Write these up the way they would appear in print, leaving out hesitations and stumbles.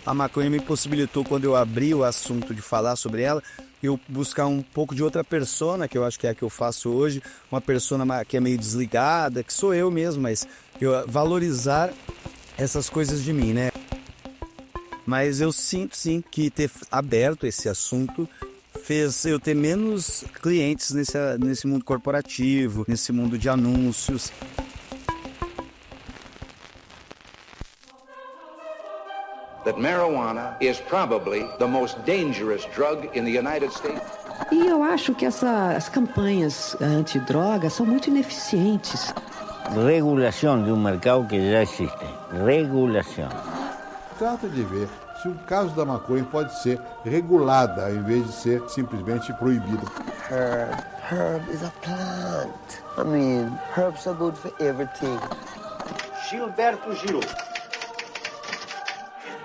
a maconha me possibilitou, quando eu abri o assunto de falar sobre ela, eu buscar um pouco de outra persona, que eu acho que é a que eu faço hoje, uma persona que é meio desligada, que sou eu mesmo, mas eu valorizar essas coisas de mim, né? Mas eu sinto sim que ter aberto esse assunto fez eu ter menos clientes nesse mundo corporativo, nesse mundo de anúncios. That marijuana is probably the most dangerous drug in the United States. E eu acho que as campanhas antidrogas são muito ineficientes. Regulação de um mercado que já existe. Regulação. Trata de ver se o caso da maconha pode ser regulada, ao invés de ser simplesmente proibida. Herb is a plant. I mean, herbs are good for everything. Gilberto Gil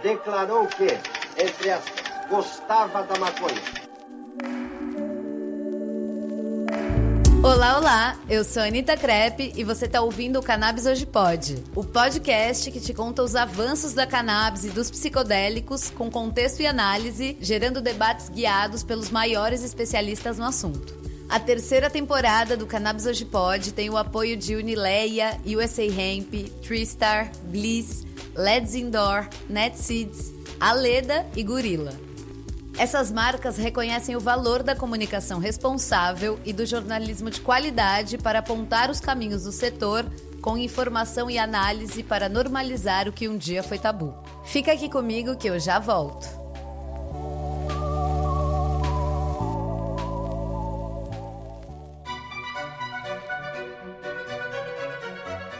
declarou que, entre aspas, gostava da maconha. Olá, olá! Eu sou a Anitta Crepe e você tá ouvindo o Cannabis Hoje Pode, o podcast que te conta os avanços da cannabis e dos psicodélicos com contexto e análise, gerando debates guiados pelos maiores especialistas no assunto. A terceira temporada do Cannabis Hoje Pode tem o apoio de Unileia, USA Hemp, TreeStar, Bliss, Let's Indoor, NetSeeds, Aleda e Gorilla. Essas marcas reconhecem o valor da comunicação responsável e do jornalismo de qualidade para apontar os caminhos do setor com informação e análise para normalizar o que um dia foi tabu. Fica aqui comigo que eu já volto.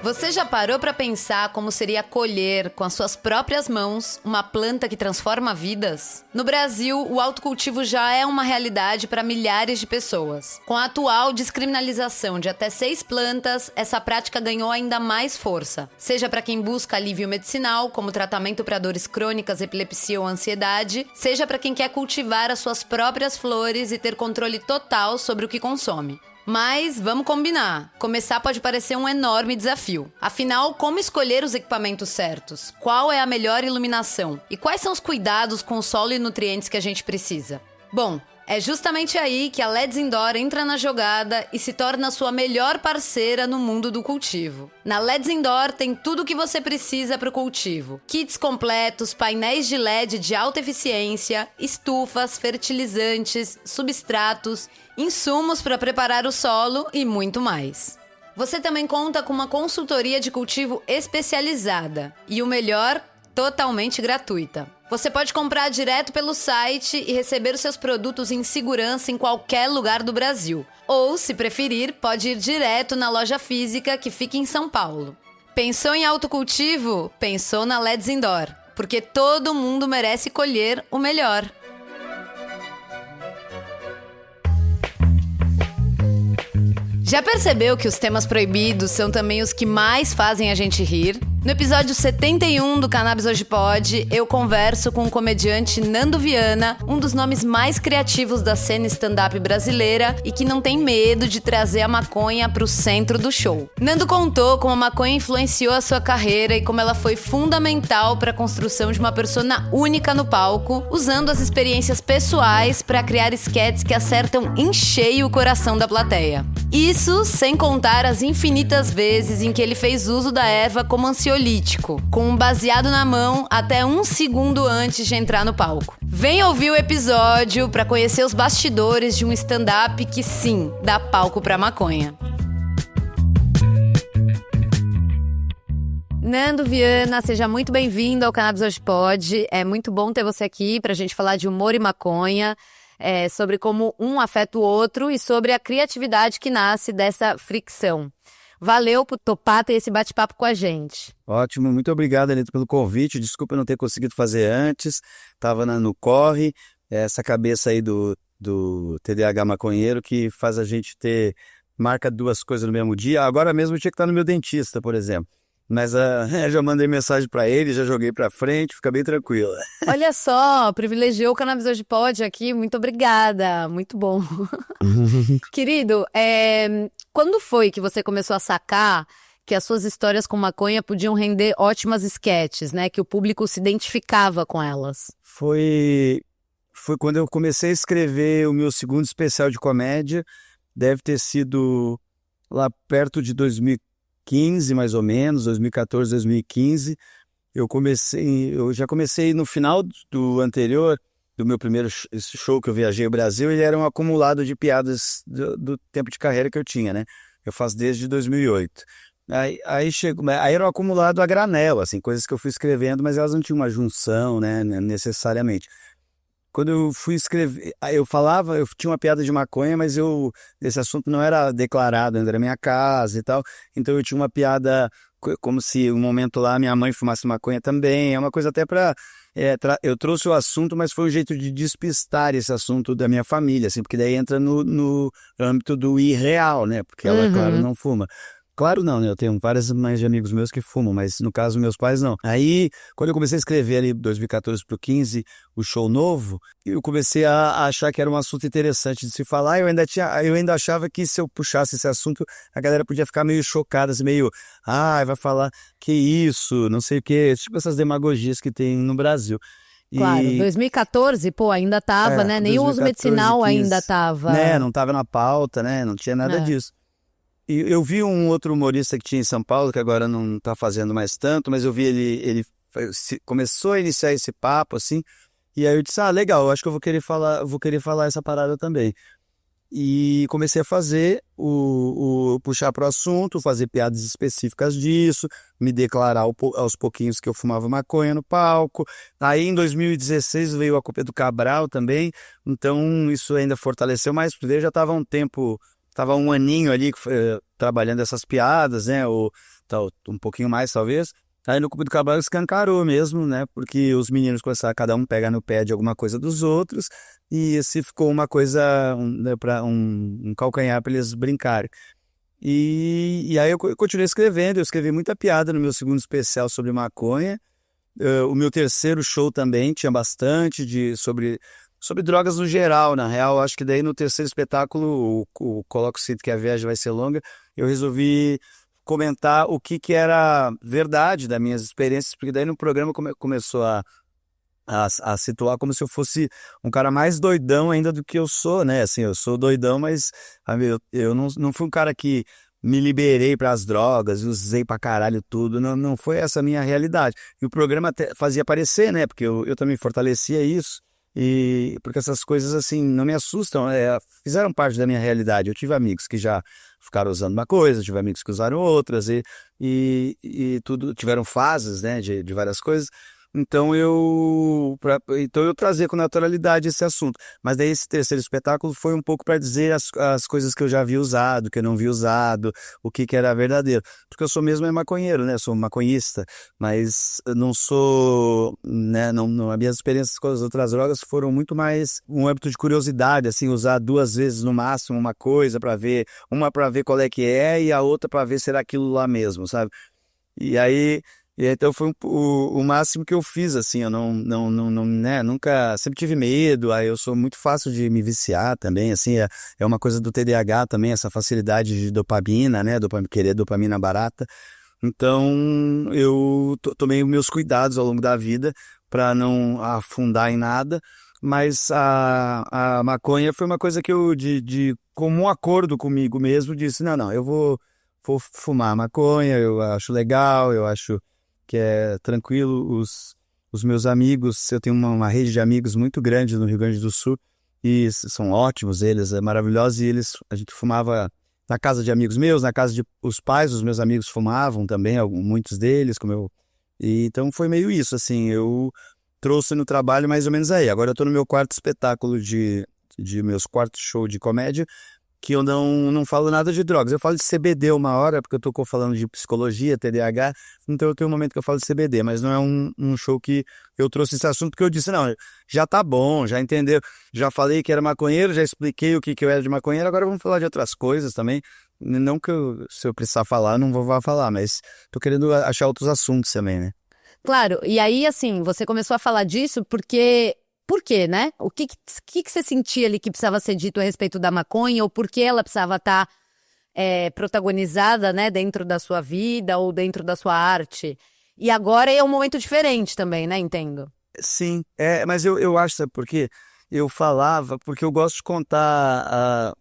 Você já parou para pensar como seria colher com as suas próprias mãos uma planta que transforma vidas? No Brasil, o autocultivo já é uma realidade para milhares de pessoas. Com a atual descriminalização de até 6 plantas, essa prática ganhou ainda mais força. Seja para quem busca alívio medicinal, como tratamento para dores crônicas, epilepsia ou ansiedade, seja para quem quer cultivar as suas próprias flores e ter controle total sobre o que consome. Mas vamos combinar, começar pode parecer um enorme desafio. Afinal, como escolher os equipamentos certos? Qual é a melhor iluminação? E quais são os cuidados com o solo e nutrientes que a gente precisa? Bom, é justamente aí que a Let's Indoor entra na jogada e se torna a sua melhor parceira no mundo do cultivo. Na Let's Indoor tem tudo o que você precisa para o cultivo. Kits completos, painéis de LED de alta eficiência, estufas, fertilizantes, substratos, insumos para preparar o solo e muito mais. Você também conta com uma consultoria de cultivo especializada e o melhor, totalmente gratuita. Você pode comprar direto pelo site e receber os seus produtos em segurança em qualquer lugar do Brasil. Ou, se preferir, pode ir direto na loja física que fica em São Paulo. Pensou em autocultivo? Pensou na Let's Indoor, porque todo mundo merece colher o melhor. Já percebeu que os temas proibidos são também os que mais fazem a gente rir? No episódio 71 do Cannabis Hoje Pode, eu converso com o comediante Nando Viana, um dos nomes mais criativos da cena stand-up brasileira e que não tem medo de trazer a maconha pro centro do show. Nando contou como a maconha influenciou a sua carreira e como ela foi fundamental para a construção de uma persona única no palco, usando as experiências pessoais para criar esquetes que acertam em cheio o coração da plateia. Isso sem contar as infinitas vezes em que ele fez uso da erva como ansiolítico, com um baseado na mão até 1 segundo antes de entrar no palco. Vem ouvir o episódio para conhecer os bastidores de um stand-up que sim, dá palco pra maconha. Nando Viana, seja muito bem-vindo ao Cannabis Hoje Pode. É muito bom ter você aqui pra gente falar de humor e maconha. Sobre como um afeta o outro e sobre a criatividade que nasce dessa fricção. Valeu por topar ter esse bate-papo com a gente. Ótimo, muito obrigado, Anitta, pelo convite. Desculpa não ter conseguido fazer antes, estava no corre. Essa cabeça aí do TDAH maconheiro que faz a gente marca 2 coisas no mesmo dia. Agora mesmo eu tinha que estar no meu dentista, por exemplo. Mas já mandei mensagem para ele, já joguei para frente, fica bem tranquila. Olha só, privilegiou o Cannabis Hoje Pode aqui, muito obrigada, muito bom. Querido, quando foi que você começou a sacar que as suas histórias com maconha podiam render ótimas esquetes, né? Que o público se identificava com elas. Foi quando eu comecei a escrever o meu segundo especial de comédia. Deve ter sido lá perto de 2015, mais ou menos, 2014, 2015. Eu já comecei no final do anterior, do meu primeiro show que eu viajei o Brasil, ele era um acumulado de piadas do tempo de carreira que eu tinha, né? Eu faço desde 2008. Aí era um acumulado a granel, assim, coisas que eu fui escrevendo, mas elas não tinham uma junção, né, necessariamente. Quando eu fui escrever, eu tinha uma piada de maconha, mas esse assunto não era declarado ainda na minha casa e tal, então eu tinha uma piada como se um momento lá minha mãe fumasse maconha também, é uma coisa até para... eu trouxe o assunto, mas foi um jeito de despistar esse assunto da minha família, assim, porque daí entra no âmbito do irreal, né, porque ela, claro, não fuma. Claro não, né? Eu tenho várias mães de amigos meus que fumam, mas no caso meus pais não. Aí, quando eu comecei a escrever ali 2014 pro 15, o show novo, eu comecei a achar que era um assunto interessante de se falar. Eu ainda achava que se eu puxasse esse assunto, a galera podia ficar meio chocada, assim, meio, vai falar que isso, não sei o quê, tipo essas demagogias que tem no Brasil. Claro, 2014, ainda tava, né? Nem o uso 2014, medicinal 15, ainda tava. Né? Não tava na pauta, né? Não tinha nada disso. E eu vi um outro humorista que tinha em São Paulo, que agora não tá fazendo mais tanto, mas eu vi ele começou a iniciar esse papo, assim, e aí eu disse, legal, eu acho que eu vou querer falar essa parada também. E comecei a fazer, puxar pro assunto, fazer piadas específicas disso, me declarar aos pouquinhos que eu fumava maconha no palco. Aí em 2016 veio a Copia do Cabral também, então isso ainda fortaleceu mais, porque eu já estava Tava um aninho ali trabalhando essas piadas, né? Ou um pouquinho mais, talvez. Aí no Copia do Cabral escancarou mesmo, né? Porque os meninos começaram, cada um pegar no pé de alguma coisa dos outros. E esse ficou uma coisa, um calcanhar para eles brincarem. E aí eu continuei escrevendo. Eu escrevi muita piada no meu segundo especial sobre maconha. O meu terceiro show também tinha bastante sobre drogas no geral, na real. Acho que daí no terceiro espetáculo, o Coloca o Cinto que a viagem vai ser longa, eu resolvi comentar o que era verdade das minhas experiências, porque daí no programa começou a situar como se eu fosse um cara mais doidão ainda do que eu sou, né? Assim, eu sou doidão, mas eu não fui um cara que me liberei para as drogas, usei pra caralho tudo, não foi essa a minha realidade. E o programa até fazia parecer, né? Porque eu também fortalecia isso. E porque essas coisas assim não me assustam, fizeram parte da minha realidade. Eu tive amigos que já ficaram usando uma coisa, tive amigos que usaram outras e tudo, tiveram fases, né, de várias coisas. Então eu trazia com naturalidade esse assunto. Mas daí esse terceiro espetáculo foi um pouco para dizer as coisas que eu já havia usado, que eu não havia usado, o que era verdadeiro. Porque eu sou mesmo maconheiro, né? Eu sou maconhista, mas eu não sou, né? Não, as minhas experiências com as outras drogas foram muito mais um âmbito de curiosidade, assim, usar 2 vezes no máximo uma coisa para ver, uma para ver qual é que é e a outra para ver se era aquilo lá mesmo, sabe? E então foi o máximo que eu fiz, assim, eu não, né, nunca, sempre tive medo, aí eu sou muito fácil de me viciar também, assim, é uma coisa do TDAH também, essa facilidade de dopamina, né, querer dopamina barata. Então eu tomei meus cuidados ao longo da vida para não afundar em nada, mas a maconha foi uma coisa que eu, de comum acordo comigo mesmo, disse, não, eu vou fumar maconha, eu acho legal, eu acho que é tranquilo. Os meus amigos, eu tenho uma rede de amigos muito grande no Rio Grande do Sul, e são ótimos eles, maravilhosos, e a gente fumava na casa de amigos meus, na casa de os pais dos meus amigos fumavam também, muitos deles, e então foi meio isso, assim, eu trouxe no trabalho mais ou menos aí. Agora eu tô no meu quarto espetáculo de meus quartos show de comédia, que eu não falo nada de drogas. Eu falo de CBD uma hora, porque eu tô falando de psicologia, TDAH, então eu tenho um momento que eu falo de CBD, mas não é um show que eu trouxe esse assunto, porque eu disse, não, já tá bom, já entendeu, já falei que era maconheiro, já expliquei o que eu era de maconheiro, agora vamos falar de outras coisas também. Não que se eu precisar falar, não vou falar, mas tô querendo achar outros assuntos também, né? Claro, e aí, assim, você começou a falar disso porque... Por quê, né? O que você sentia ali que precisava ser dito a respeito da maconha, ou por que ela precisava estar protagonizada, né, dentro da sua vida ou dentro da sua arte. E agora é um momento diferente também, né? Entendo. Sim, mas eu acho, sabe por quê? Eu falava, porque eu gosto de contar.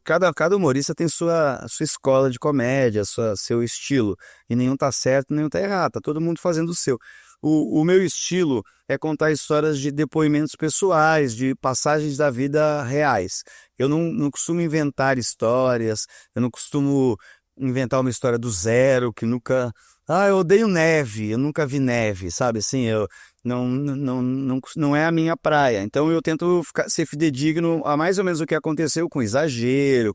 Cada humorista tem sua escola de comédia, seu estilo. E nenhum tá certo, nenhum tá errado. Tá todo mundo fazendo o seu. O meu estilo é contar histórias de depoimentos pessoais, de passagens da vida reais. Eu não costumo inventar histórias, eu não costumo inventar uma história do zero, que nunca... eu odeio neve, eu nunca vi neve, sabe? Assim, não é a minha praia. Então eu tento ser fidedigno a mais ou menos o que aconteceu, com exagero.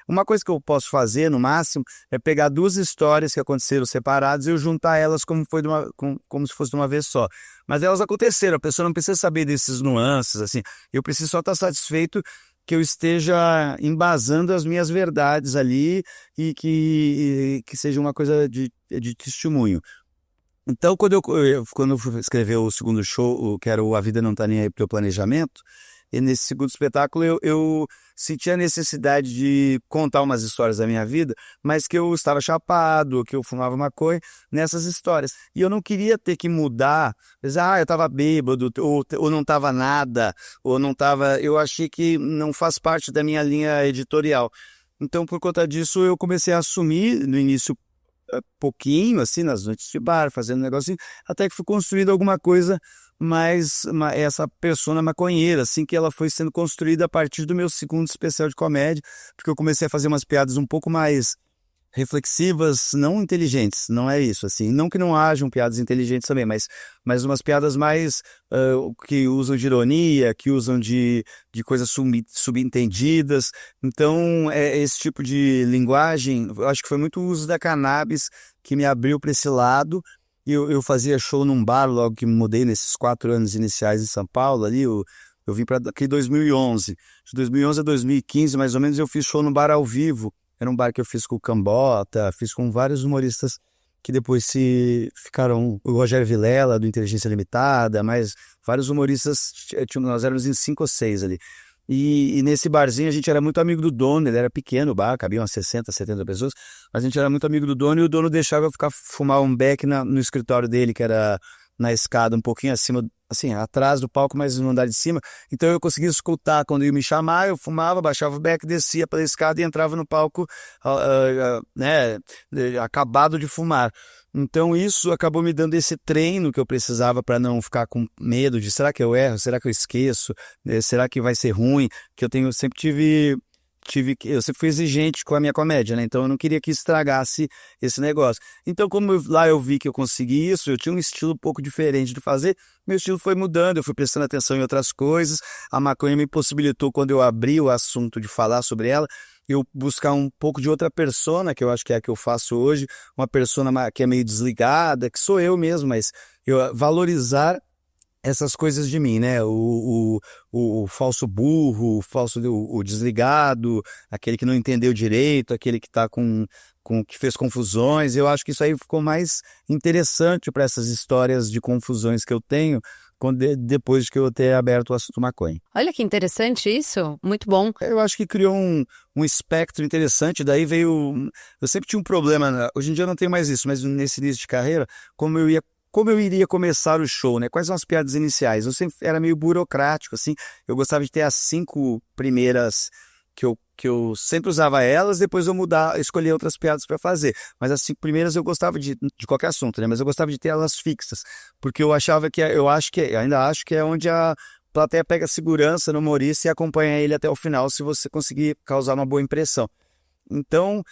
Uma coisa que eu posso fazer, no máximo, é pegar duas histórias que aconteceram separadas e eu juntar elas como se fosse de uma vez só. Mas elas aconteceram, a pessoa não precisa saber desses nuances, assim. Eu preciso só estar satisfeito que eu esteja embasando as minhas verdades ali e que seja uma coisa de testemunho. Então, quando eu fui escrever o segundo show, que era o A Vida Não Tá Nem Aí Pro Teu Planejamento, e nesse segundo espetáculo eu senti a necessidade de contar umas histórias da minha vida, mas que eu estava chapado, que eu fumava maconha nessas histórias. E eu não queria ter que mudar, dizer, eu estava bêbado, ou não estava nada, ou não estava... Eu achei que não faz parte da minha linha editorial. Então, por conta disso, eu comecei a assumir, no início, pouquinho, assim, nas noites de bar, fazendo um negocinho, até que fui construindo alguma coisa mais, essa persona maconheira, assim, que ela foi sendo construída a partir do meu segundo especial de comédia, porque eu comecei a fazer umas piadas um pouco mais reflexivas, não inteligentes, não é isso, assim, não que não hajam piadas inteligentes também, mas umas piadas mais que usam de ironia, que usam de coisas subentendidas. Então, esse tipo de linguagem, eu acho que foi muito o uso da cannabis que me abriu para esse lado. Eu fazia show num bar logo que me mudei nesses 4 anos iniciais em São Paulo, ali eu vim para aqui em 2011, de 2011 a 2015 mais ou menos eu fiz show no bar ao vivo. Era um bar que eu fiz com o Cambota, fiz com vários humoristas que depois ficaram, o Rogério Vilela, do Inteligência Limitada, mas vários humoristas, nós éramos em 5 ou 6 ali. E nesse barzinho a gente era muito amigo do dono, ele era pequeno o bar, cabia umas 60, 70 pessoas, mas a gente era muito amigo do dono e o dono deixava eu fumar um beck no escritório dele, que era na escada, um pouquinho acima, assim, atrás do palco, mas no andar de cima. Então eu conseguia escutar quando ia me chamar, eu fumava, baixava o beck, descia pela escada e entrava no palco, né, acabado de fumar. Então isso acabou me dando esse treino que eu precisava para não ficar com medo de será que eu erro, será que eu esqueço, será que vai ser ruim, que eu sempre eu sempre fui exigente com a minha comédia, né? Então eu não queria que estragasse esse negócio. Então, como lá eu vi que eu consegui isso, eu tinha um estilo um pouco diferente de fazer, meu estilo foi mudando, eu fui prestando atenção em outras coisas, a maconha me possibilitou, quando eu abri o assunto de falar sobre ela, eu buscar um pouco de outra persona, que eu acho que é a que eu faço hoje, uma persona que é meio desligada, que sou eu mesmo, mas eu valorizar essas coisas de mim, né? O falso burro, o desligado, aquele que não entendeu direito, aquele que tá que fez confusões. Eu acho que isso aí ficou mais interessante para essas histórias de confusões que eu tenho depois de que eu ter aberto o assunto maconha. Olha que interessante isso, muito bom. Eu acho que criou um espectro interessante, daí veio... Eu sempre tinha um problema, né? Hoje em dia eu não tenho mais isso, mas nesse início de carreira, como eu iria começar o show, né? Quais são as piadas iniciais? Eu sempre era meio burocrático, assim. Eu gostava de ter as 5 primeiras que eu sempre usava elas, depois eu escolher outras piadas para fazer. Mas as 5 primeiras eu gostava de qualquer assunto, né? Mas eu gostava de ter elas fixas, porque eu ainda acho que é onde a plateia pega segurança no humorista e acompanha ele até o final, se você conseguir causar uma boa impressão. Então,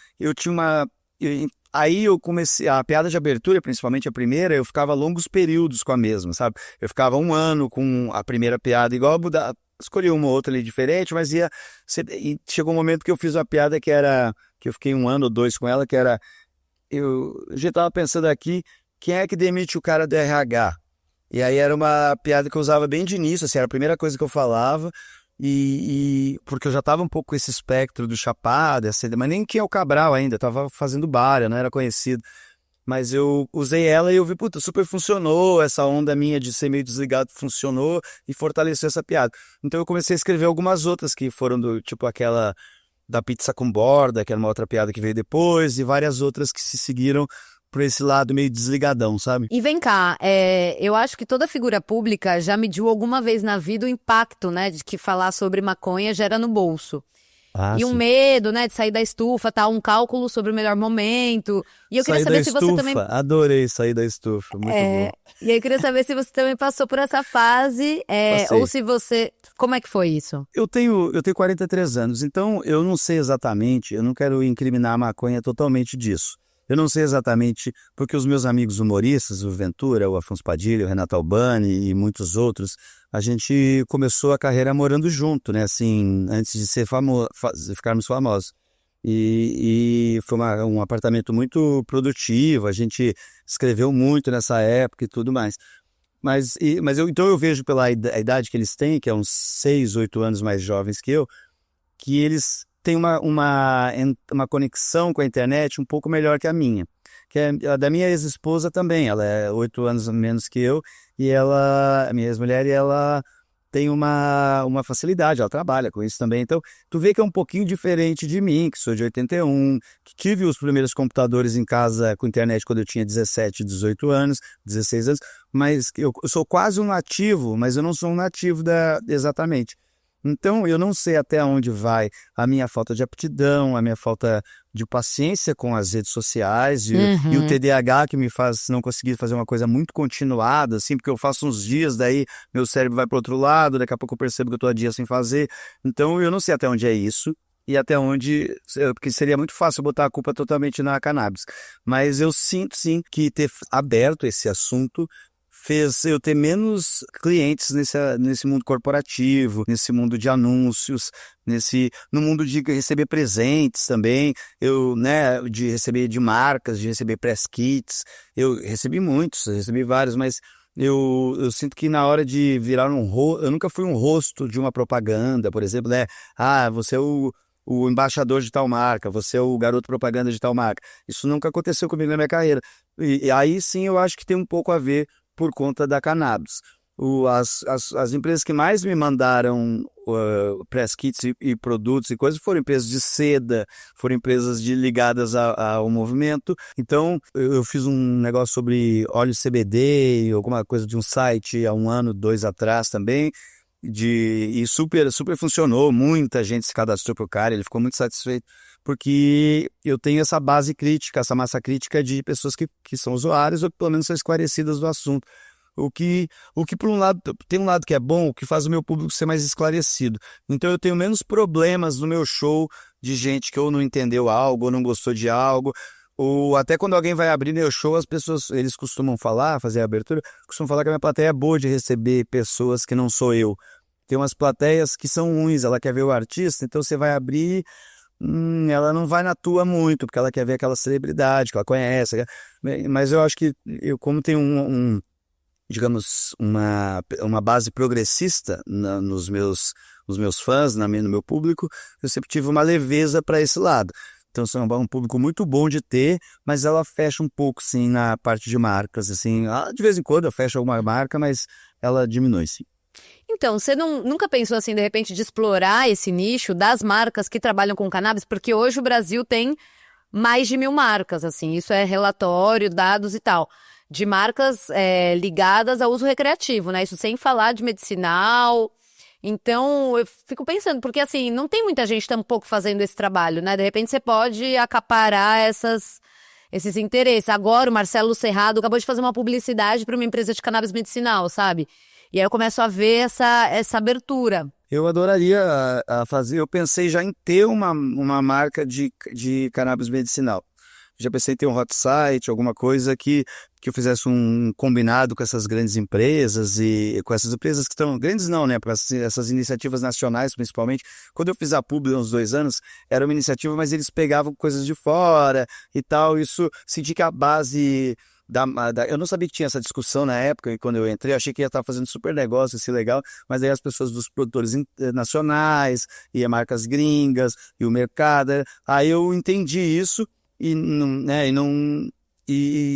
aí eu comecei, a piada de abertura, principalmente a primeira, eu ficava longos períodos com a mesma, sabe? Eu ficava 1 ano com a primeira piada, igual escolhi uma ou outra ali diferente, mas e chegou um momento que eu fiz uma piada que eu fiquei 1 ano ou 2 com ela, que era, eu já estava pensando aqui, quem é que demite o cara do RH? E aí era uma piada que eu usava bem de início, assim, era a primeira coisa que eu falava, porque eu já tava um pouco com esse espectro do chapado, mas nem tinha o Cabral ainda, tava fazendo bar, eu não era conhecido. Mas eu usei ela e eu vi, puta, super funcionou, essa onda minha de ser meio desligado funcionou e fortaleceu essa piada. Então eu comecei a escrever algumas outras que foram do tipo aquela da pizza com borda, que era uma outra piada que veio depois, e várias outras que se seguiram por esse lado meio desligadão, sabe? E vem cá, eu acho que toda figura pública já mediu alguma vez na vida o impacto, né, de que falar sobre maconha gera no bolso. E um sim. medo, né, de sair da estufa, tá? Um cálculo sobre o melhor momento. E eu queria Sair saber da se estufa, você também... adorei sair da estufa, muito bom. E aí eu queria saber se você também passou por essa fase, Passei. ou se você... Como é que foi isso? Eu tenho 43 anos, então eu não sei exatamente, eu não quero incriminar a maconha totalmente disso. Eu não sei exatamente, porque os meus amigos humoristas, o Ventura, o Afonso Padilha, o Renato Albani e muitos outros, a gente começou a carreira morando junto, né? Assim, antes de ser de ficarmos famosos. E foi um apartamento muito produtivo, a gente escreveu muito nessa época e tudo mais. Então eu vejo pela idade que eles têm, que é uns 6, 8 anos mais jovens que eles têm uma conexão com a internet um pouco melhor que a minha. Que é a da minha ex-esposa também, ela é 8 anos menos que eu, e a minha ex-mulher, e ela tem uma facilidade, ela trabalha com isso também. Então, tu vê que é um pouquinho diferente de mim, que sou de 81, que tive os primeiros computadores em casa com internet quando eu tinha 17, 18 anos, 16 anos, mas eu sou quase um nativo, mas eu não sou um nativo exatamente. Então, eu não sei até onde vai a minha falta de aptidão, a minha falta de paciência com as redes sociais e o TDAH que me faz não conseguir fazer uma coisa muito continuada, assim, porque eu faço uns dias, daí meu cérebro vai para outro lado, daqui a pouco eu percebo que eu estou há dias sem fazer. Então, eu não sei até onde é isso e até onde... Porque seria muito fácil botar a culpa totalmente na cannabis. Mas eu sinto, sim, que ter aberto esse assunto fez eu ter menos clientes nesse mundo corporativo, nesse mundo de anúncios, no mundo de receber presentes também, de receber de marcas, de receber press kits. Eu recebi muitos, recebi vários, mas eu sinto que na hora de virar eu nunca fui um rosto de uma propaganda, por exemplo, né? Ah, você é o embaixador de tal marca, você é o garoto propaganda de tal marca. Isso nunca aconteceu comigo na minha carreira. E aí sim eu acho que tem um pouco a ver por conta da cannabis. As empresas que mais me mandaram press kits e produtos e coisas foram empresas de seda, foram empresas ligadas ao movimento. Então, eu fiz um negócio sobre óleo CBD, alguma coisa de um site há 1 ano, 2 atrás também, e super, super funcionou. Muita gente se cadastrou pro cara, ele ficou muito satisfeito, porque eu tenho essa base crítica, essa massa crítica de pessoas que são usuários ou que pelo menos são esclarecidas do assunto. O que por um lado, tem um lado que é bom, o que faz o meu público ser mais esclarecido. Então eu tenho menos problemas no meu show de gente que ou não entendeu algo, ou não gostou de algo, ou até quando alguém vai abrir meu show, as pessoas, eles costumam fazer a abertura, costumam falar que a minha plateia é boa de receber pessoas que não sou eu. Tem umas plateias que são ruins, ela quer ver o artista, então você vai abrir... ela não vai na tua muito, porque ela quer ver aquela celebridade que ela conhece. Mas eu acho que como tem digamos, uma base progressista nos meus fãs, no meu público, eu sempre tive uma leveza para esse lado. Então, é um público muito bom de ter, mas ela fecha um pouco, sim, na parte de marcas, assim. De vez em quando eu fecho alguma marca, mas ela diminui, sim. Então, você nunca pensou assim, de repente, de explorar esse nicho das marcas que trabalham com cannabis? Porque hoje o Brasil tem mais de 1000 marcas, assim, isso é relatório, dados e tal, de marcas ligadas ao uso recreativo, né? Isso sem falar de medicinal. Então, eu fico pensando, porque assim, não tem muita gente tampouco fazendo esse trabalho, né? De repente você pode acaparar esses interesses. Agora o Marcelo Serrado acabou de fazer uma publicidade para uma empresa de cannabis medicinal, sabe? E aí eu começo a ver essa abertura. Eu adoraria fazer, eu pensei já em ter uma marca de cannabis medicinal. Já pensei em ter um hot site, alguma coisa que eu fizesse um combinado com essas grandes empresas e com essas empresas que estão... Grandes não, né? Essas iniciativas nacionais, principalmente. Quando eu fiz a Publi há uns 2 anos, era uma iniciativa, mas eles pegavam coisas de fora e tal. Isso, senti que a base... eu não sabia que tinha essa discussão na época, e quando eu entrei, eu achei que ia estar fazendo super negócio, assim, legal, mas aí as pessoas dos produtores nacionais, e marcas gringas, e o mercado, aí eu entendi isso, e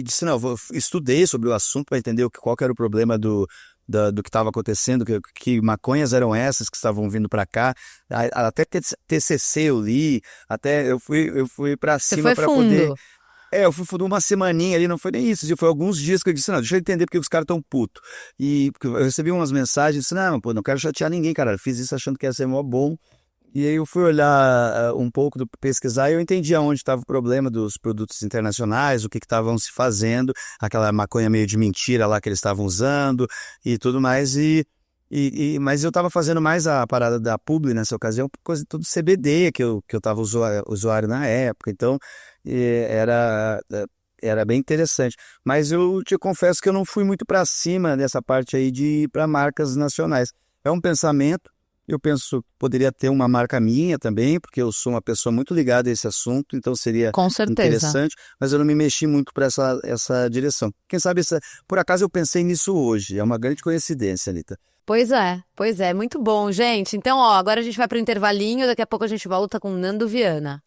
disse, não, estudei sobre o assunto para entender qual que era o problema do que estava acontecendo, que maconhas eram essas que estavam vindo para cá. Até TCC eu li, até eu fui para cima para poder... Eu fui uma semaninha ali, não foi nem isso, foi alguns dias que eu disse, não, deixa eu entender porque os caras estão putos. E porque eu recebi umas mensagens, disse, não, pô, não quero chatear ninguém, cara, eu fiz isso achando que ia ser mó bom. E aí eu fui olhar um pouco, pesquisar, e eu entendi aonde estava o problema dos produtos internacionais, o que estavam se fazendo, aquela maconha meio de mentira lá que eles estavam usando e tudo mais, mas eu estava fazendo mais a parada da publi nessa ocasião, coisa tudo CBD, que eu estava usuário na época, então era bem interessante. Mas eu te confesso que eu não fui muito para cima dessa parte aí de ir para marcas nacionais. É um pensamento, eu penso que poderia ter uma marca minha também, porque eu sou uma pessoa muito ligada a esse assunto, então seria interessante, mas eu não me mexi muito para essa direção. Quem sabe, por acaso eu pensei nisso hoje, é uma grande coincidência, Anitta. Pois é, muito bom, gente. Então, ó, agora a gente vai para o intervalinho, daqui a pouco a gente volta com Nando Viana.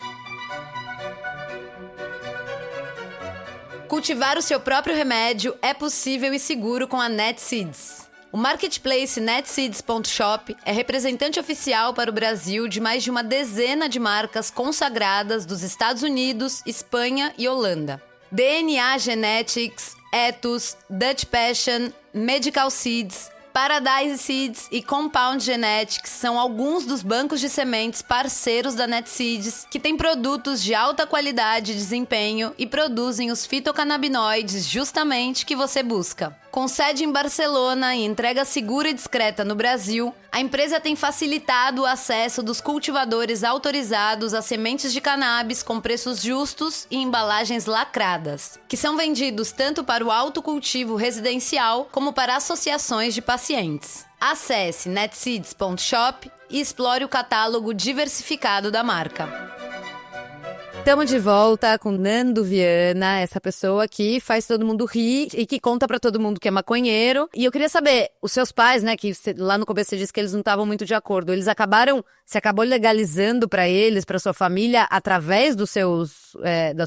Cultivar o seu próprio remédio é possível e seguro com a NetSeeds. O marketplace netseeds.shop é representante oficial para o Brasil de mais de uma dezena de marcas consagradas dos Estados Unidos, Espanha e Holanda. DNA Genetics, Ethos, Dutch Passion, Medical Seeds, Paradise Seeds e Compound Genetics são alguns dos bancos de sementes parceiros da NetSeeds que têm produtos de alta qualidade e desempenho e produzem os fitocannabinoides justamente que você busca. Com sede em Barcelona e entrega segura e discreta no Brasil, a empresa tem facilitado o acesso dos cultivadores autorizados a sementes de cannabis com preços justos e embalagens lacradas, que são vendidos tanto para o autocultivo residencial como para associações de pacientes. Acesse netseeds.shop e explore o catálogo diversificado da marca. Estamos de volta com Nando Viana, essa pessoa que faz todo mundo rir e que conta pra todo mundo que é maconheiro. E eu queria saber, os seus pais, né, que lá no começo você disse que eles não estavam muito de acordo, você acabou legalizando pra eles, pra sua família, através das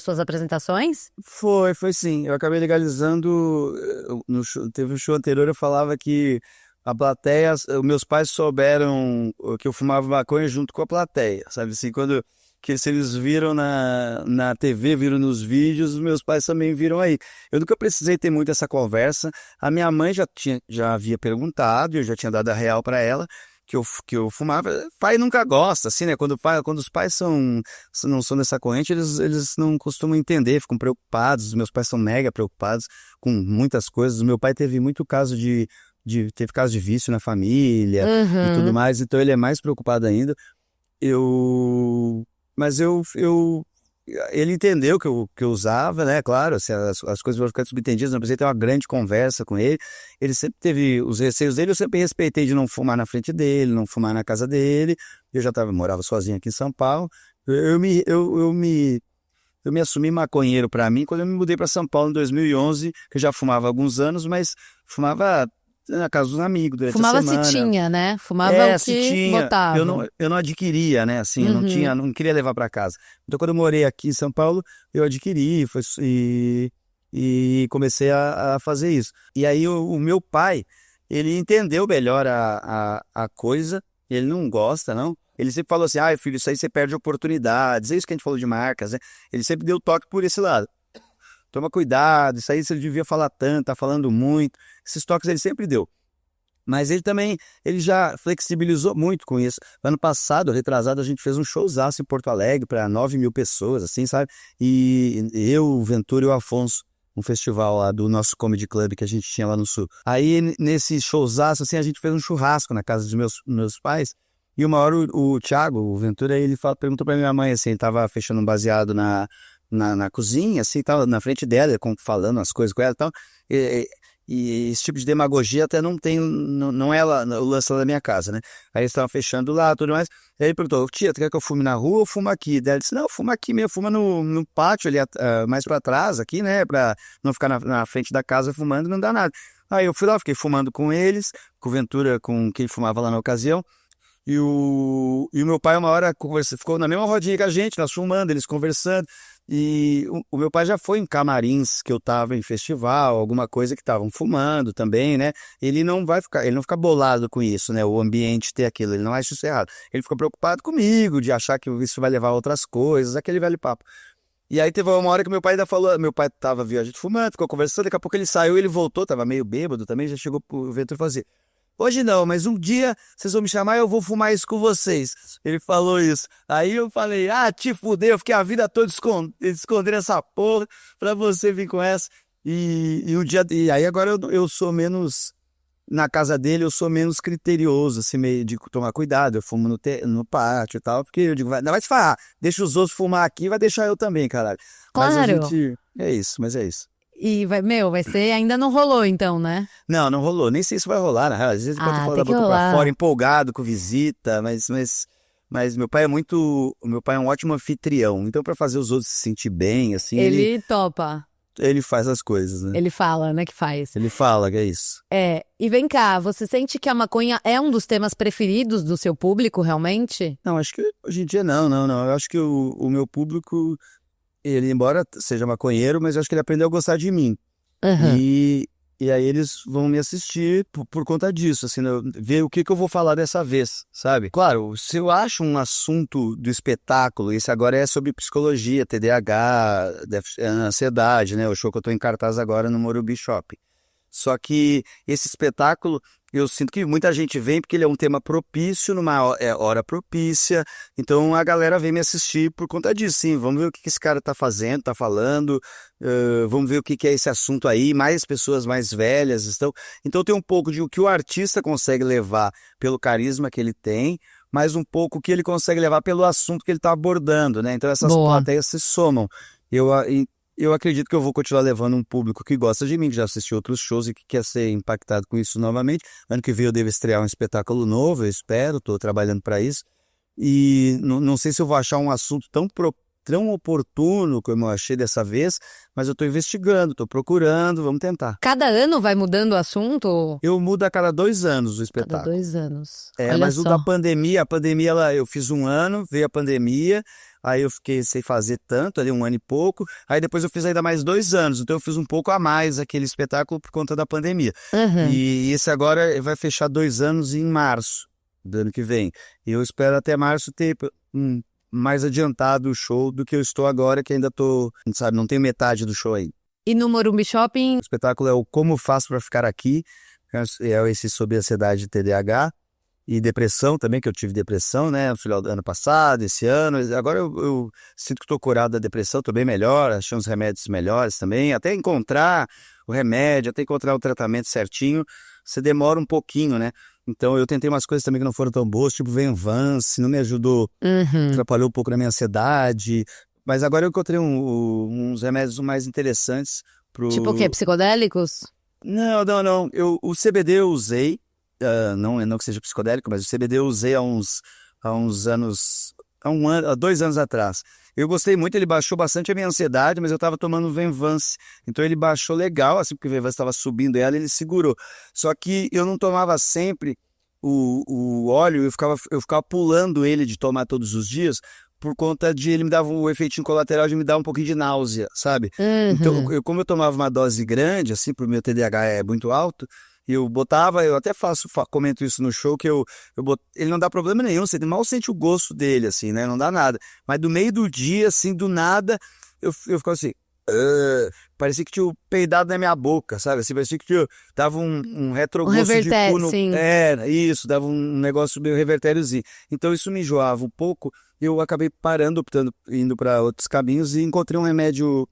suas apresentações? Foi sim. Eu acabei legalizando, teve um show anterior, eu falava que a plateia, meus pais souberam que eu fumava maconha junto com a plateia, sabe assim, que se eles viram na TV, viram nos vídeos, os meus pais também viram aí. Eu nunca precisei ter muito essa conversa. A minha mãe já havia perguntado, eu já tinha dado a real para ela, que eu fumava. Pai nunca gosta, assim, né? Quando os pais não são dessa corrente, eles não costumam entender, ficam preocupados. Os meus pais são mega preocupados com muitas coisas. O meu pai teve muito caso teve caso de vício na família e tudo mais, então ele é mais preocupado ainda. Mas ele entendeu que eu usava, né? Claro, assim, as coisas vão ficar subentendidas, não precisei ter uma grande conversa com ele. Ele sempre teve os receios dele, eu sempre respeitei de não fumar na frente dele, não fumar na casa dele. Eu já morava sozinho aqui em São Paulo. Eu me assumi maconheiro para mim quando eu me mudei para São Paulo em 2011, que eu já fumava há alguns anos, mas fumava na casa dos amigos durante a semana. Fumava se tinha, né? Fumava o que botava. Eu não adquiria, né? Assim, eu não queria levar para casa. Então, quando eu morei aqui em São Paulo, eu adquiri e comecei a fazer isso. E aí, o meu pai, ele entendeu melhor a coisa. Ele não gosta, não. Ele sempre falou assim, filho, isso aí você perde oportunidades. É isso que a gente falou de marcas, né? Ele sempre deu toque por esse lado. Toma cuidado, isso aí você devia falar tanto, tá falando muito. Esses toques ele sempre deu. Mas ele já flexibilizou muito com isso. Ano passado, retrasado, a gente fez um showzaço em Porto Alegre para 9.000 pessoas, assim, sabe? E eu, o Ventura e o Afonso, um festival lá do nosso comedy club que a gente tinha lá no Sul. Aí, nesse showzaço, assim, a gente fez um churrasco na casa dos meus pais. E uma hora o Thiago, o Ventura, ele perguntou pra minha mãe, assim, ele tava fechando um baseado na cozinha, assim, tava na frente dela, falando as coisas com ela e tal. E esse tipo de demagogia até não é o lance lá da minha casa, né? Aí eles estavam fechando lá, tudo mais. Aí ele perguntou, tia, tu quer que eu fume na rua ou fumo aqui? Daí ela disse, não, fuma aqui mesmo, fuma no pátio ali, mais pra trás aqui, né? Pra não ficar na frente da casa fumando, não dá nada. Aí eu fui lá, fiquei fumando com eles, com o Ventura, com quem fumava lá na ocasião. E o meu pai, uma hora, ficou na mesma rodinha que a gente, nós fumando, eles conversando. E o meu pai já foi em camarins que eu tava em festival, alguma coisa que estavam fumando também, né? Ele não fica bolado com isso, né? O ambiente ter aquilo, ele não acha isso errado. Ele fica preocupado comigo, de achar que isso vai levar a outras coisas, aquele velho papo. E aí teve uma hora que meu pai ainda falou, meu pai tava viajando fumando, ficou conversando, daqui a pouco ele saiu, ele voltou, tava meio bêbado também, já chegou pro Ventura e falou assim: hoje não, mas um dia vocês vão me chamar e eu vou fumar isso com vocês. Ele falou isso. Aí eu falei, te fudeu, eu fiquei a vida toda escondendo essa porra pra você vir com essa. E aí agora eu sou menos, na casa dele eu sou menos criterioso, assim, meio de tomar cuidado. Eu fumo no pátio e tal, porque eu digo, não vai se falar, deixa os outros fumar aqui, vai deixar eu também, caralho. Claro. Mas a gente, mas é isso. E vai ser, ainda não rolou então, né? Não rolou. Nem sei se vai rolar, na real. Às vezes pode falar da tem que boca pra rolar. fora, empolgado com visita, mas meu pai é um ótimo anfitrião. Então, pra fazer os outros se sentir bem, assim, Ele topa, ele faz as coisas, né? ele fala, né, que faz. Ele fala que é isso. E vem cá, você sente que a maconha é um dos temas preferidos do seu público, realmente? Não, acho que hoje em dia não. Eu acho que o meu público, ele, embora seja maconheiro, mas eu acho que ele aprendeu a gostar de mim. Uhum. E aí eles vão me assistir por conta disso, assim, né? Ver o que eu vou falar dessa vez, sabe? Claro, se eu acho um assunto do espetáculo, esse agora é sobre psicologia, TDAH, ansiedade, né? O show que eu tô em cartaz agora no Morumbi Shopping. Só que esse espetáculo, eu sinto que muita gente vem porque ele é um tema propício, numa hora propícia, então a galera vem me assistir por conta disso, sim. Vamos ver o que esse cara tá fazendo, tá falando, vamos ver o que é esse assunto aí, mais pessoas mais velhas estão. Então tem um pouco de o que o artista consegue levar pelo carisma que ele tem, mas um pouco o que ele consegue levar pelo assunto que ele tá abordando, né? Então essas Boa. plateias se somam. Eu acredito que eu vou continuar levando um público que gosta de mim, que já assistiu outros shows e que quer ser impactado com isso novamente. Ano que vem eu devo estrear um espetáculo novo, eu espero, estou trabalhando para isso. E não sei se eu vou achar um assunto tão oportuno como eu achei dessa vez, mas eu estou investigando, estou procurando, vamos tentar. Cada ano vai mudando o assunto? Eu mudo a cada 2 anos o Cada espetáculo. 2 anos. Olha Mas só. o da pandemia, eu fiz 1 ano, veio a pandemia, aí eu fiquei sem fazer tanto, ali 1 ano e pouco, aí depois eu fiz ainda mais 2 anos, então eu fiz um pouco a mais aquele espetáculo por conta da pandemia. Uhum. E esse agora vai fechar 2 anos em março do ano que vem. E eu espero até março ter mais adiantado o show do que eu estou agora, que ainda tô, sabe, não tenho metade do show aí. E no Morumbi Shopping? O espetáculo é o Como Faço Pra Ficar Aqui, é esse sobre ansiedade e TDAH. E depressão também, que eu tive depressão, né, no final do ano passado, esse ano. Agora eu sinto que estou curado da depressão, estou bem melhor, achei uns remédios melhores também. Até encontrar o remédio, até encontrar o tratamento certinho, você demora um pouquinho, né? Então eu tentei umas coisas também que não foram tão boas, tipo Venvance, não me ajudou, atrapalhou um pouco na minha ansiedade. Mas agora eu encontrei uns remédios mais interessantes pro... Tipo o quê? Psicodélicos? Não. O CBD eu usei. Não que seja psicodélico, mas o CBD eu usei há 2 anos atrás. Eu gostei muito, ele baixou bastante a minha ansiedade, mas eu estava tomando Venvance, então ele baixou legal, assim, porque o Venvance estava subindo ela, ele segurou. Só que eu não tomava sempre o óleo, eu ficava pulando ele de tomar todos os dias, por conta de ele me dava um efeitinho colateral de me dar um pouquinho de náusea, sabe? Então, como eu tomava uma dose grande, assim, pro meu TDAH é muito alto, eu até comento isso no show, que ele não dá problema nenhum, você mal sente o gosto dele, assim, né, não dá nada. Mas do meio do dia, assim, do nada, eu ficava assim, parecia que tinha peidado na minha boca, sabe, assim, parecia que dava um retrogosto de cu no... sim. Isso, dava um negócio meio revertériozinho. Então isso me enjoava um pouco, eu acabei parando, indo para outros caminhos e encontrei um remédio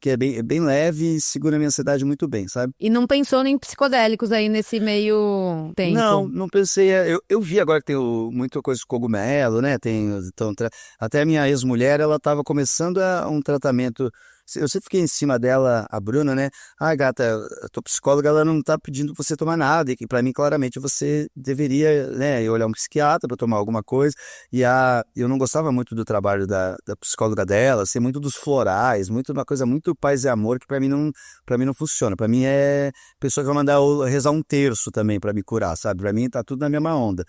que é bem leve e segura a minha ansiedade muito bem, sabe? E não pensou em psicodélicos aí nesse meio tempo? Não pensei. Eu vi agora que tem muita coisa de cogumelo, né? Até a minha ex-mulher, ela estava começando um tratamento. Eu sempre fiquei em cima dela, a Bruna, né? Gata, a tua psicóloga, ela não tá pedindo pra você tomar nada, e que pra mim, claramente, você deveria, né, ir olhar um psiquiatra pra tomar alguma coisa. Eu não gostava muito do trabalho da psicóloga dela, assim, muito dos florais, uma coisa muito paz e amor, que pra mim não funciona. Pra mim é pessoa que vai mandar eu rezar um terço também pra me curar, sabe? Pra mim tá tudo na mesma onda.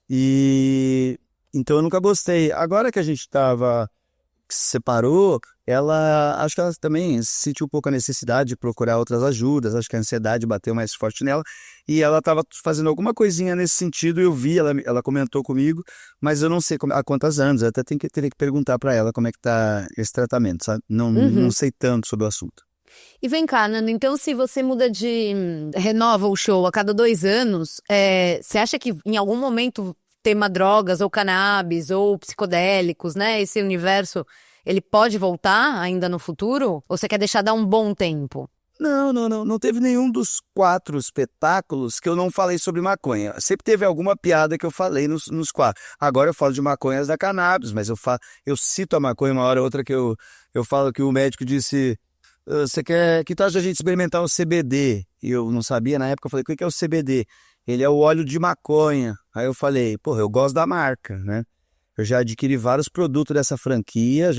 Então eu nunca gostei. Agora que a gente tava que se separou, ela acho que ela também sentiu um pouco a necessidade de procurar outras ajudas, acho que a ansiedade bateu mais forte nela, e ela estava fazendo alguma coisinha nesse sentido, eu vi, ela comentou comigo, mas eu não sei há quantos anos, eu até teria que perguntar para ela como é que tá esse tratamento, sabe? Não sei tanto sobre o assunto. E vem cá, Nando, então se você renova o show a cada 2 anos, você acha que em algum momento tema drogas ou cannabis ou psicodélicos, né, esse universo, ele pode voltar ainda no futuro? Ou você quer deixar dar um bom tempo? Não teve nenhum dos 4 espetáculos que eu não falei sobre maconha. Sempre teve alguma piada que eu falei nos 4. Agora eu falo de maconhas da cannabis, mas eu cito a maconha uma hora ou outra que eu falo que o médico disse... que tal a gente experimentar o CBD? E eu não sabia na época, eu falei, o que é o CBD? Ele é o óleo de maconha. Aí eu falei, porra, eu gosto da marca, né? Eu já adquiri vários produtos dessa franquia,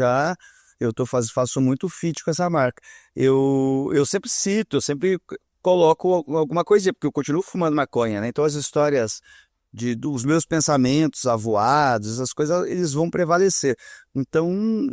faço muito feat com essa marca. Eu sempre cito, eu sempre coloco alguma coisinha, porque eu continuo fumando maconha, né? Então as histórias dos meus pensamentos avoados, essas coisas, eles vão prevalecer. Então,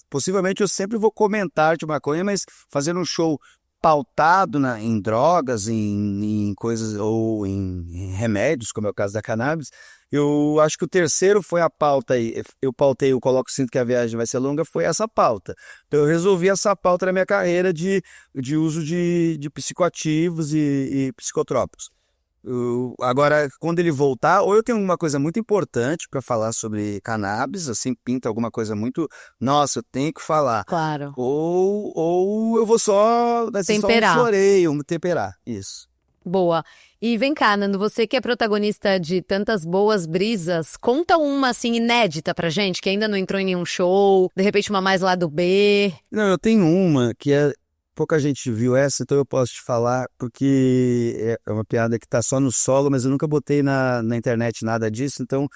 possivelmente eu sempre vou comentar de maconha, mas fazendo um show pautado em drogas, em coisas, ou em remédios, como é o caso da cannabis, eu acho que o terceiro foi a pauta aí. Eu pautei, eu coloco, sinto que a viagem vai ser longa, foi essa pauta. Então eu resolvi essa pauta na minha carreira de uso de psicoativos e psicotrópicos. Agora, quando ele voltar, ou eu tenho uma coisa muito importante para falar sobre cannabis, assim, pinta alguma coisa muito... Nossa, eu tenho que falar. Claro. Ou eu vou só... Temperar. Só um floreio, temperar, isso. Boa. E vem cá, Nando, você que é protagonista de tantas boas brisas, conta uma, assim, inédita pra gente, que ainda não entrou em nenhum show, de repente uma mais lado B. Não, eu tenho uma que é... Pouca gente viu essa, então eu posso te falar, porque é uma piada que está só no solo, mas eu nunca botei na internet nada disso, então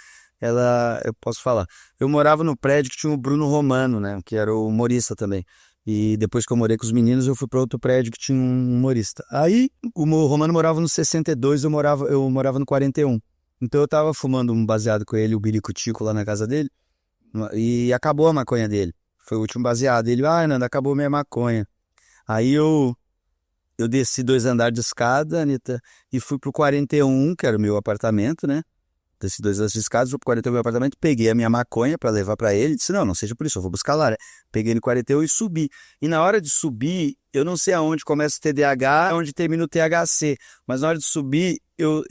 eu posso falar. Eu morava no prédio que tinha o Bruno Romano, né, que era o humorista também. E depois que eu morei com os meninos, eu fui para outro prédio que tinha um humorista. Aí o Romano morava no 62, eu morava no 41. Então eu tava fumando um baseado com ele, o Biricutico, lá na casa dele, e acabou a maconha dele. Foi o último baseado. Ele, Nando, acabou minha maconha. Aí eu desci 2 andares de escada, Anitta, e fui pro 41, que era o meu apartamento, né? Desci 2 andares de escada, fui pro 41, meu apartamento, peguei a minha maconha pra levar pra ele, disse, não seja por isso, eu vou buscar lá, né? Peguei no 41 e subi. E na hora de subir, eu não sei aonde começa o TDAH, onde termina o THC, mas na hora de subir, eu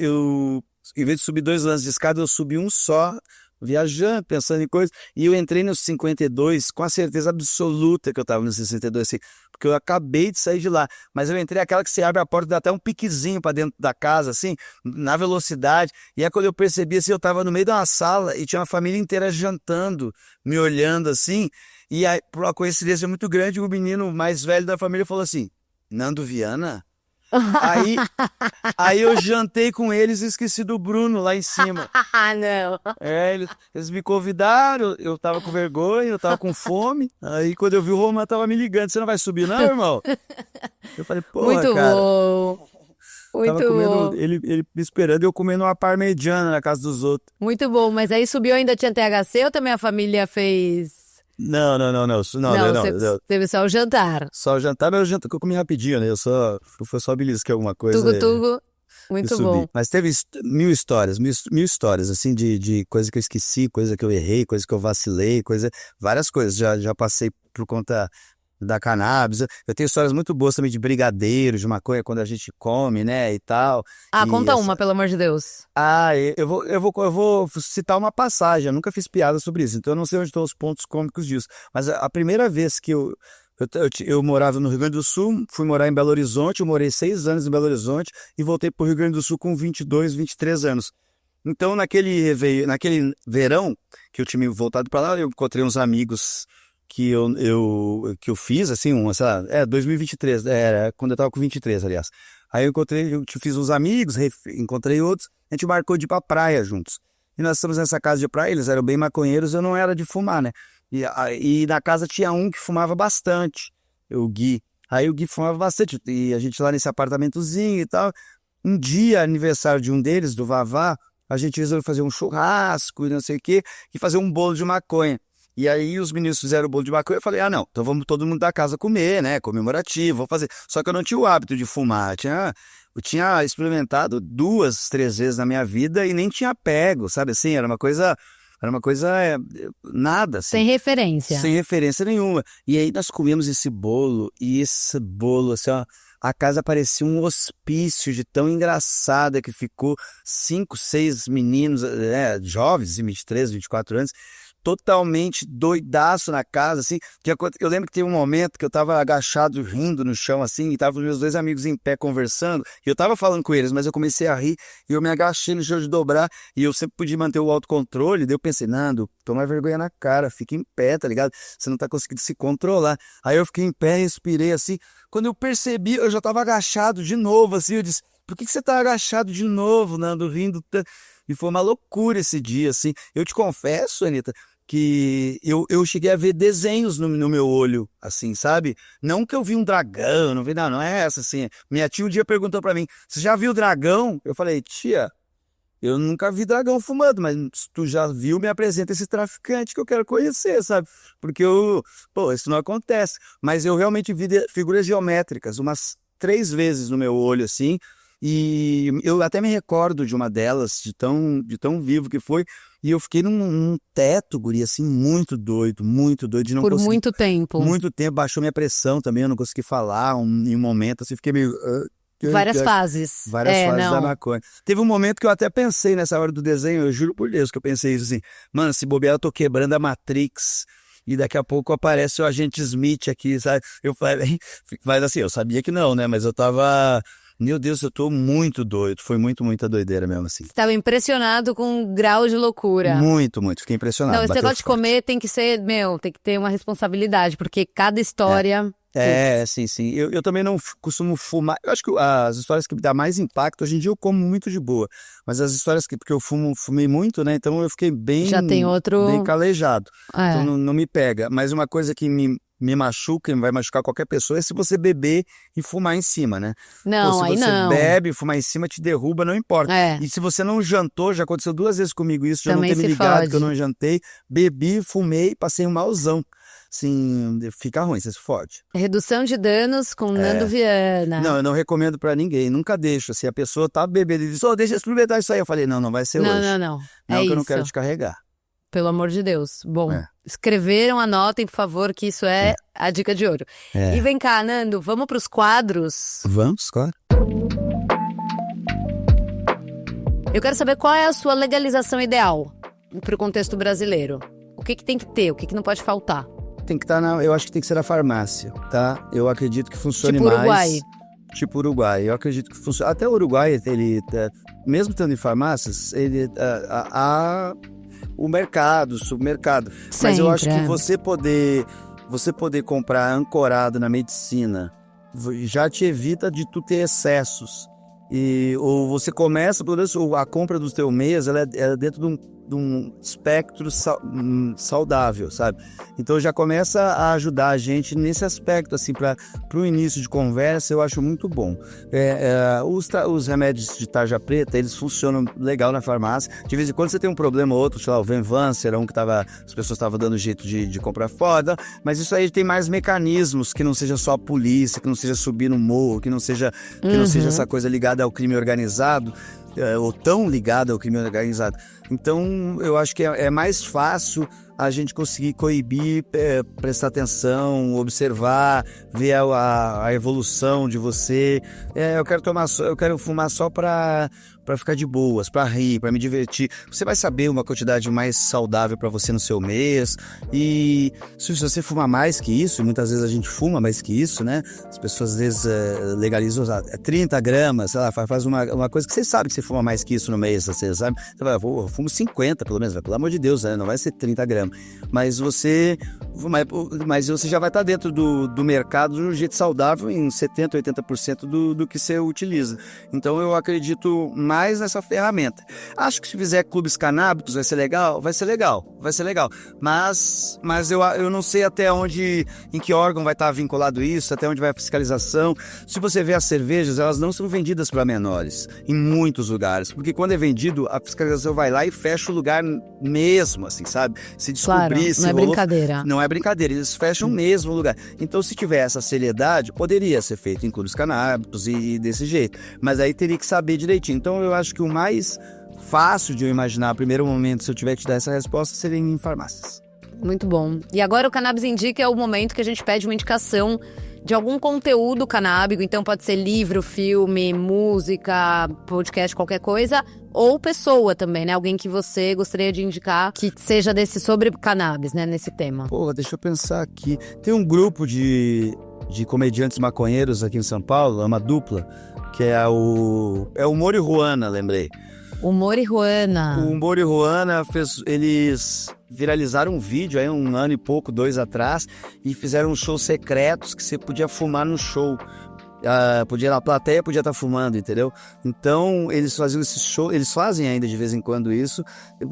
em vez de subir 2 andares de escada, eu subi um só, viajando, pensando em coisas, e eu entrei no 52 com a certeza absoluta que eu tava no 62, assim, porque eu acabei de sair de lá, mas eu entrei aquela que você abre a porta e dá até um piquezinho pra dentro da casa, assim, na velocidade, e aí quando eu percebi, assim, eu tava no meio de uma sala e tinha uma família inteira jantando, me olhando, assim, e aí, por uma coincidência muito grande, o menino mais velho da família falou assim, Nando Viana? Aí eu jantei com eles e esqueci do Bruno lá em cima. Não. Eles me convidaram, eu tava com vergonha, eu tava com fome. Aí quando eu vi o Roman tava me ligando, você não vai subir não, irmão? Eu falei, porra, muito cara. Bom. Muito tava comendo, bom. ele me esperando, eu comendo uma parmegiana na casa dos outros. Muito bom, mas aí subiu ainda tinha THC ou também a família fez... Não. Você teve só o jantar. Só o jantar, mas o jantar que eu comi rapidinho, né? Foi só belisquei alguma coisa. Tugo. Muito bom. Mas teve mil histórias, assim, de coisa que eu esqueci, coisa que eu errei, coisa que eu vacilei, várias coisas. Já passei por conta da cannabis. Eu tenho histórias muito boas também de brigadeiro, de maconha, quando a gente come, né, e tal. Conta uma, pelo amor de Deus. Eu vou citar uma passagem, eu nunca fiz piada sobre isso, então eu não sei onde estão os pontos cômicos disso. Mas a primeira vez que eu morava no Rio Grande do Sul, fui morar em Belo Horizonte, eu morei 6 anos em Belo Horizonte e voltei para o Rio Grande do Sul com 22, 23 anos. Então, naquele verão que eu tinha voltado para lá, eu encontrei uns amigos que eu fiz, assim, 2023, quando eu tava com 23, aliás. Aí eu fiz uns amigos, encontrei outros, a gente marcou de ir pra praia juntos. E nós estamos nessa casa de praia, eles eram bem maconheiros, eu não era de fumar, né? E na casa tinha um que fumava bastante, o Gui. Aí o Gui fumava bastante, e a gente lá nesse apartamentozinho e tal. Um dia, aniversário de um deles, do Vavá, a gente resolveu fazer um churrasco e não sei o quê, e fazer um bolo de maconha. E aí os meninos fizeram o bolo de maconha, eu falei, não, então vamos todo mundo da casa comer, né, comemorativo, vou fazer. Só que eu não tinha o hábito de fumar, eu tinha experimentado 2, 3 vezes na minha vida e nem tinha pego, sabe assim, era uma coisa nada, assim. Sem referência. Sem referência nenhuma. E aí nós comemos esse bolo, e esse bolo, assim, ó, a casa parecia um hospício de tão engraçada que ficou. 5, 6 meninos, jovens, 23, 24 anos, totalmente doidaço na casa, assim. Eu lembro que teve um momento que eu tava agachado, rindo no chão, assim, e tava os meus 2 amigos em pé conversando, e eu tava falando com eles, mas eu comecei a rir, e eu me agachei no chão de dobrar, e eu sempre podia manter o autocontrole, daí eu pensei, Nando, toma vergonha na cara, fica em pé, tá ligado? Você não tá conseguindo se controlar. Aí eu fiquei em pé, respirei, assim, quando eu percebi, eu já tava agachado de novo, assim, eu disse, por que você tá agachado de novo, Nando, rindo tanto? E foi uma loucura esse dia, assim. Eu te confesso, Anitta, que eu cheguei a ver desenhos no meu olho, assim, sabe? Não que eu vi um dragão, não é essa, assim. Minha tia um dia perguntou pra mim, você já viu dragão? Eu falei, tia, eu nunca vi dragão fumando, mas se tu já viu, me apresenta esse traficante que eu quero conhecer, sabe? Porque isso não acontece. Mas eu realmente vi figuras geométricas, umas 3 vezes no meu olho, assim, e eu até me recordo de uma delas, de tão vivo que foi, e eu fiquei num teto, guri, assim, muito doido, de não Por conseguir. muito tempo. Muito tempo, baixou minha pressão também, eu não consegui falar em um momento, assim, fiquei meio... Várias fases. Várias fases da maconha. Teve um momento que eu até pensei nessa hora do desenho, eu juro por Deus que eu pensei isso assim, mano, se bobear eu tô quebrando a Matrix, e daqui a pouco aparece o agente Smith aqui, sabe? Eu falei, mas assim, eu sabia que não, né, mas eu tava... Meu Deus, eu tô muito doido. Foi muita doideira mesmo, assim. Você estava impressionado com o grau de loucura. Muito. Fiquei impressionado. Não, esse negócio de comer tem que ser, tem que ter uma responsabilidade, porque cada história... Sim. Eu também não costumo fumar. Eu acho que as histórias que me dão mais impacto, hoje em dia eu como muito de boa. Mas as histórias porque eu fumei muito, né? Então eu fiquei bem... Já tem outro... Bem calejado. Então não me pega. Mas uma coisa que me machuca, vai machucar qualquer pessoa, é se você beber e fumar em cima, né? Não, aí não. Se você bebe, fumar em cima, te derruba, não importa. E se você não jantou, já aconteceu 2 vezes comigo isso, já também não ter me ligado fode. que eu não jantei, bebi, fumei, passei um malzão. Assim, fica ruim, você se fode. Redução de danos com Nando Viana. Não, eu não recomendo pra ninguém, nunca deixo. Se a pessoa tá bebendo e diz, deixa eu experimentar isso aí, eu falei, não vai ser hoje. Não. Não, que eu não quero te carregar. Pelo amor de Deus. Bom, escreveram, anotem, por favor, que isso é a dica de ouro. E vem cá, Nando, vamos pros quadros? Vamos, claro. Eu quero saber qual é a sua legalização ideal pro contexto brasileiro. O que tem que ter, o que não pode faltar? Tem que estar eu acho que tem que ser na farmácia, tá? Eu acredito que funcione tipo mais. Uruguai. Tipo Uruguai. Eu acredito que funciona. Até o Uruguai, ele, mesmo estando em farmácias, ele há o mercado, o submercado. Mas eu acho que você poder comprar ancorado na medicina já te evita de tu ter excessos. Ou você começa, pelo menos a compra do teu mês, ela é dentro de um espectro saudável, sabe? Então já começa a ajudar a gente nesse aspecto, assim, para o início de conversa, eu acho muito bom. Os remédios de tarja preta, eles funcionam legal na farmácia. De vez em quando você tem um problema ou outro, sei lá, o Venvance era um que as pessoas estavam dando jeito de comprar fora, mas isso aí tem mais mecanismos, que não seja só a polícia, que não seja subir no morro, que não seja essa coisa ligada ao crime organizado, ou tão ligado ao crime organizado. Então, eu acho que é mais fácil a gente conseguir coibir, prestar atenção, observar, ver a evolução de você. Eu quero fumar só para ficar de boas, para rir, para me divertir. Você vai saber uma quantidade mais saudável para você no seu mês. E se você fumar mais que isso, e muitas vezes a gente fuma mais que isso, né? As pessoas às vezes legalizam 30 gramas, sei lá, faz uma coisa que você sabe que você fuma mais que isso no mês, você sabe? Você vai, eu fumo 50 pelo menos, pelo amor de Deus, né? Não vai ser 30 gramas. Mas você já vai estar dentro do mercado de um jeito saudável em 70%, 80% do que você utiliza. Então eu acredito mais mais nessa ferramenta. Acho que se fizer clubes canábicos vai ser legal, vai ser legal. Mas eu não sei até onde, em que órgão vai estar vinculado isso, até onde vai a fiscalização. Se você vê as cervejas, elas não são vendidas para menores, em muitos lugares, porque quando é vendido, a fiscalização vai lá e fecha o lugar mesmo, assim, sabe? Se descobrir, claro, não é brincadeira. Não é brincadeira, eles fecham mesmo o lugar. Então, se tiver essa seriedade, poderia ser feito em clubes canábicos e desse jeito. Mas aí teria que saber direitinho. Então, eu acho que o mais fácil de eu imaginar, no primeiro momento, se eu tiver que te dar essa resposta, seria em farmácias. Muito bom. E agora o Cannabis Indica é o momento que a gente pede uma indicação de algum conteúdo canábico. Então pode ser livro, filme, música, podcast, qualquer coisa. Ou pessoa também, né? Alguém que você gostaria de indicar que seja sobre cannabis, né? Nesse tema. Porra, deixa eu pensar aqui. Tem um grupo de comediantes maconheiros aqui em São Paulo, é uma dupla, que é o Morihuana, lembrei. O Morihuana. O Morihuana eles viralizaram um vídeo aí 1 ano e pouco, 2 atrás, e fizeram shows secretos que você podia fumar no show. Podia na plateia, podia estar fumando, entendeu? Então eles faziam esse show, eles fazem ainda de vez em quando isso,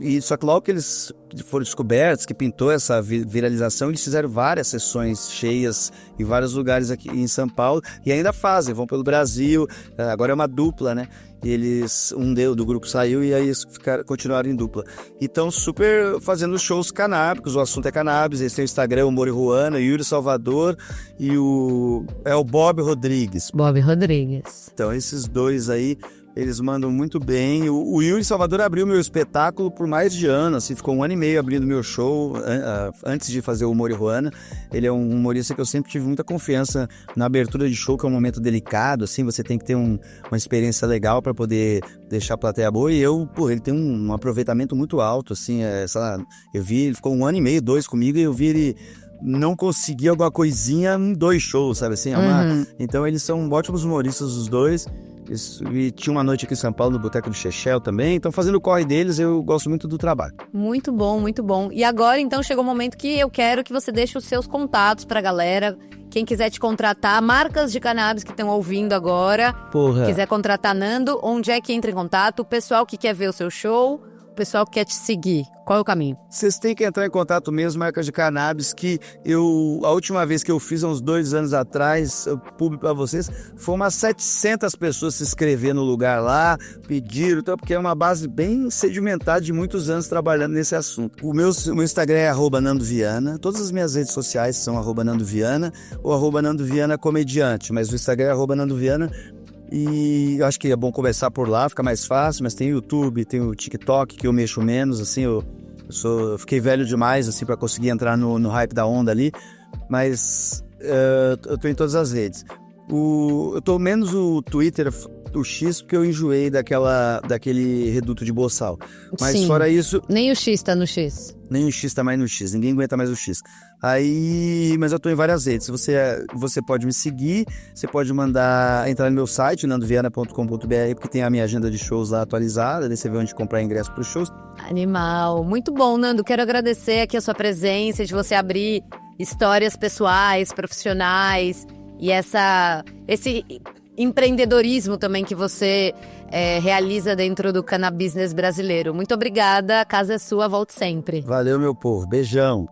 e só que logo que eles foram descobertos, que pintou essa viralização, eles fizeram várias sessões cheias em vários lugares aqui em São Paulo, e ainda fazem, vão pelo Brasil. Agora é uma dupla, né? E eles, do grupo saiu e aí continuaram em dupla. E estão super fazendo shows canábicos, o assunto é cannabis. Eles têm o Instagram, o Morihuana, o Yuri Salvador e o Bob Rodrigues. Bob Rodrigues. Então esses dois aí, eles mandam muito bem. O Yuri Salvador abriu meu espetáculo por mais de ano, assim, ficou 1 ano e meio abrindo meu show antes de fazer o Morihuana. Ele é um humorista que eu sempre tive muita confiança na abertura de show, que é um momento delicado, assim, você tem que ter uma experiência legal para poder deixar a plateia boa. E ele tem um aproveitamento muito alto, assim, sei lá, eu vi, ele ficou 1 ano e meio, 2 comigo, e eu vi ele não conseguir alguma coisinha em 2 shows, sabe assim? Então eles são ótimos humoristas, os dois. E tinha uma noite aqui em São Paulo, no Boteco do Chechel também. Então, fazendo o corre deles, eu gosto muito do trabalho. Muito bom, muito bom. E agora, então, chegou o momento que eu quero que você deixe os seus contatos pra galera. Quem quiser te contratar, marcas de cannabis que estão ouvindo agora. Porra. Quiser contratar Nando, onde é que entra em contato? O pessoal que quer ver o seu show, o pessoal que quer te seguir. Qual é o caminho? Vocês têm que entrar em contato mesmo, marcas de cannabis, que a última vez que eu fiz, há uns 2 anos atrás, eu publico pra vocês, foi umas 700 pessoas se inscrever no lugar lá, pediram, então, porque é uma base bem sedimentada de muitos anos trabalhando nesse assunto. O meu Instagram é @NandoViana, todas as minhas redes sociais são @NandoViana ou @NandoViana Comediante, mas o Instagram é @NandoViana. E eu acho que é bom começar por lá, fica mais fácil, mas tem o YouTube, tem o TikTok, que eu mexo menos, assim, eu fiquei velho demais, assim, para conseguir entrar no hype da onda ali, mas eu tô em todas as redes. Eu tô menos o Twitter, o X, porque eu enjoei daquele reduto de boçal. Mas sim, fora isso... Nem o X tá no X. Nem o X tá mais no X, ninguém aguenta mais o X. Mas eu tô em várias redes. Você pode me seguir, você pode entrar no meu site, nandoviana.com.br, porque tem a minha agenda de shows lá atualizada, daí você vê onde comprar ingresso pros shows. Animal. Muito bom, Nando. Quero agradecer aqui a sua presença, de você abrir histórias pessoais, profissionais e esse empreendedorismo também que você realiza dentro do cannabis business brasileiro. Muito obrigada, a casa é sua, volte sempre. Valeu, meu povo. Beijão.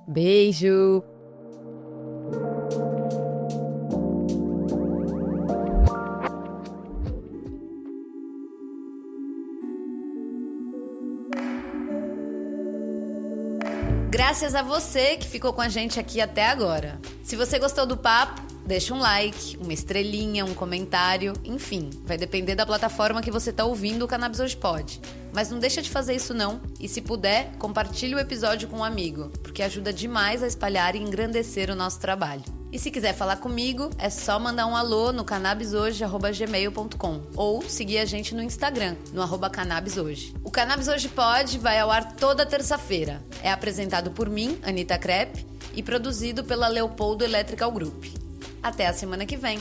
Beijo. Graças a você que ficou com a gente aqui até agora. Se você gostou do papo, deixa um like, uma estrelinha, um comentário, enfim, vai depender da plataforma que você tá ouvindo o Cannabis Hoje Pod. Mas não deixa de fazer isso não, e se puder, compartilhe o episódio com um amigo, porque ajuda demais a espalhar e engrandecer o nosso trabalho. E se quiser falar comigo, é só mandar um alô no cannabishoje@gmail.com ou seguir a gente no Instagram, no @cannabishoje. O Cannabis Hoje Pod vai ao ar toda terça-feira. É apresentado por mim, Anitta Crepe, e produzido pela Leopoldo Electrical Group. Até a semana que vem!